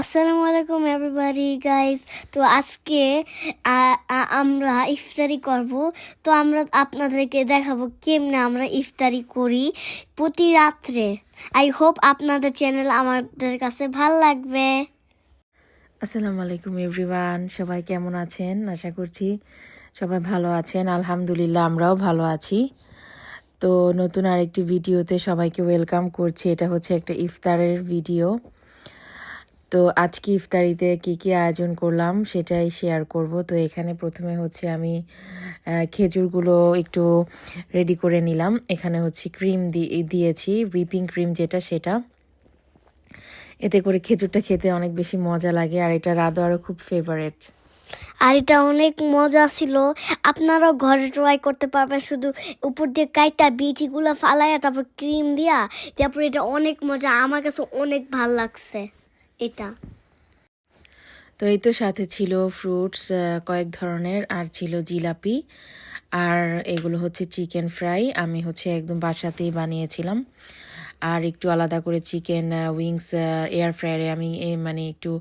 আসসালামু আলাইকুম everybody guys. তো আজকে আমরা ইফতারি করব। তো আমরা আপনাদেরকে দেখাবো কেমনে আমরা ইফতারি করি প্রতি রাত্রে। আই হোপ আপনাদের চ্যানেল আমাদের কাছে ভালো লাগবে। আসসালামু আলাইকুম এভরিওয়ান, সবাই কেমন আছেন? আশা করছি সবাই ভালো আছেন। আলহামদুলিল্লাহ আমরাও ভালো আছি। তো নতুন আরেকটি ভিডিওতে সবাইকে ওয়েলকাম করছি। এটা হচ্ছে একটা ইফতারের ভিডিও। তো আজকে ইফতারিতে কি কি আয়োজন করলাম সেটাই শেয়ার করব। তো এখানে প্রথমে হচ্ছে আমি খেজুরগুলো একটু রেডি করে নিলাম। এখানে হচ্ছে ক্রিম দিয়েছি, হুইপিং ক্রিম যেটা সেটা। এতে করে খেজুরটা খেতে অনেক বেশি মজা লাগে, আর এটা রাধা আরও খুব ফেভারেট। আর এটা অনেক মজা ছিল, আপনারাও ঘরে ট্রাই করতে পারবেন। শুধু উপর দিয়ে কাইটা বিচিগুলো ফালাইয়া তারপর ক্রিম দিয়া, তারপর এটা অনেক মজা। আমার কাছে অনেক ভাল লাগছে এটা। তো এই তো সাথে ছিল ফ্রুটস কয়েক ধরনের, আর ছিল জিলাপি, আর এগুলো হচ্ছে চিকেন ফ্রাই। আমি হচ্ছে একদম বাসাতেই বানিয়েছিলাম। আর একটু আলাদা করে চিকেন উইংস এয়ার ফ্রায়ারে আমি মানে একটু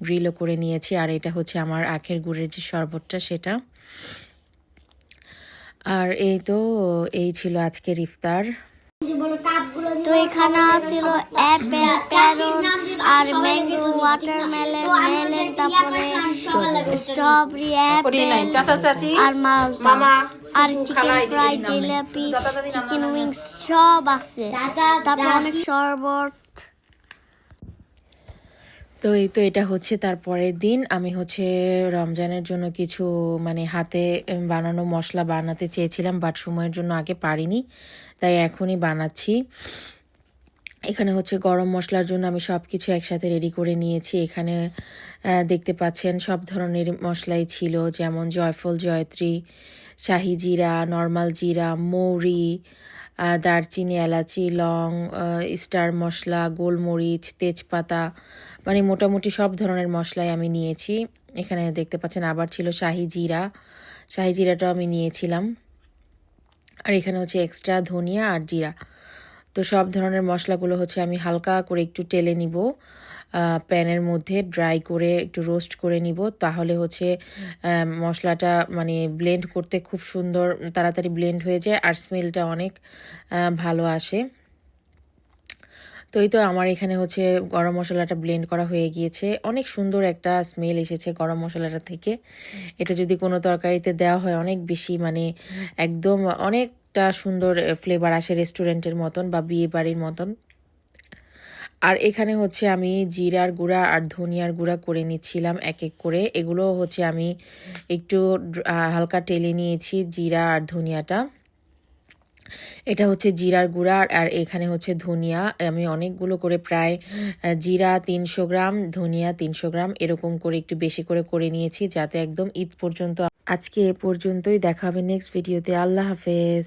গ্রিলও করে নিয়েছি। আর এটা হচ্ছে আমার আখের গুড়ের যে শরবতটা সেটা। আর এই ছিল আজকের ইফতার। তো এখানে ছিল অ্যাপেল, ক্যারট আর ম্যাঙ্গো, ওয়াটারমেলন, মেলন, তারপরে স্ট্রবেরি, অ্যাপেল আর মালটা আর চিকেন ফ্রাই, জিলাপি, চিকেন উইংস সব আছে। তারপর অনেক শরবত। তো এই তো এটা হচ্ছে তার পরের দিন। আমি হচ্ছে রমজানের জন্য কিছু মানে হাতে বানানো মশলা বানাতে চেয়েছিলাম, বাট সময়ের জন্য আগে পারিনি, তাই এখনই বানাচ্ছি। এখানে হচ্ছে গরম মশলার জন্য আমি সব কিছু একসাথে রেডি করে নিয়েছি। এখানে দেখতে পাচ্ছেন সব ধরনের মশলাই ছিল, যেমন জয়ফল, জয়ত্রী, শাহি জিরা, নর্মাল জিরা, মৌরি, দারচিনি, এলাচি, লং, স্টার মশলা, গোলমরিচ, তেজপাতা, মানে মোটামুটি সব ধরনের মশলাই আমি নিয়েছি। এখানে দেখতে পাচ্ছেন আবার ছিল শাহি জিরা, শাহি জিরাটাও আমি নিয়েছিলাম। আর এখানে হচ্ছে এক্সট্রা ধনিয়া আর জিরা। তো সব ধরনের মশলাগুলো হচ্ছে আমি হালকা করে একটু টেলে নিব, প্যানের মধ্যে ড্রাই করে একটু রোস্ট করে নিব। তাহলে হচ্ছে মশলাটা মানে ব্লেন্ড করতে খুব সুন্দর, তাড়াতাড়ি ব্লেন্ড হয়ে যায়, আর স্মেলটা অনেক ভালো আসে। তো এই তো আমার এখানে হচ্ছে গরম মশলাটা ব্লেন্ড করা হয়ে গিয়েছে। অনেক সুন্দর একটা স্মেল এসেছে গরম মশলাটা থেকে। এটা যদি কোনো তরকারিতে দেওয়া হয় অনেক বেশি মানে একদম অনেকটা সুন্দর ফ্লেভার আসে, রেস্টুরেন্টের মতন বা বিয়ে বাড়ির মতন। আর এখানে হচ্ছে আমি জিরার গুঁড়া আর ধনিয়ার গুঁড়া করে নিচ্ছিলাম এক এক করে। এগুলো হচ্ছে আমি একটু হালকা টেলে নিয়েছি, জিরা আর ধনিয়াটা। এটা হচ্ছে জিরার গুঁড়া, আর এখানে হচ্ছে ধনিয়া। আমি অনেকগুলো করে প্রায় জিরা 300 গ্রাম, ধনিয়া 300 গ্রাম এরকম করে একটু বেশি করে করে নিয়েছি, যাতে একদম ঈদ পর্যন্ত। আজকে এ পর্যন্তই, দেখা হবে নেক্সট ভিডিওতে। আল্লাহ হাফেজ।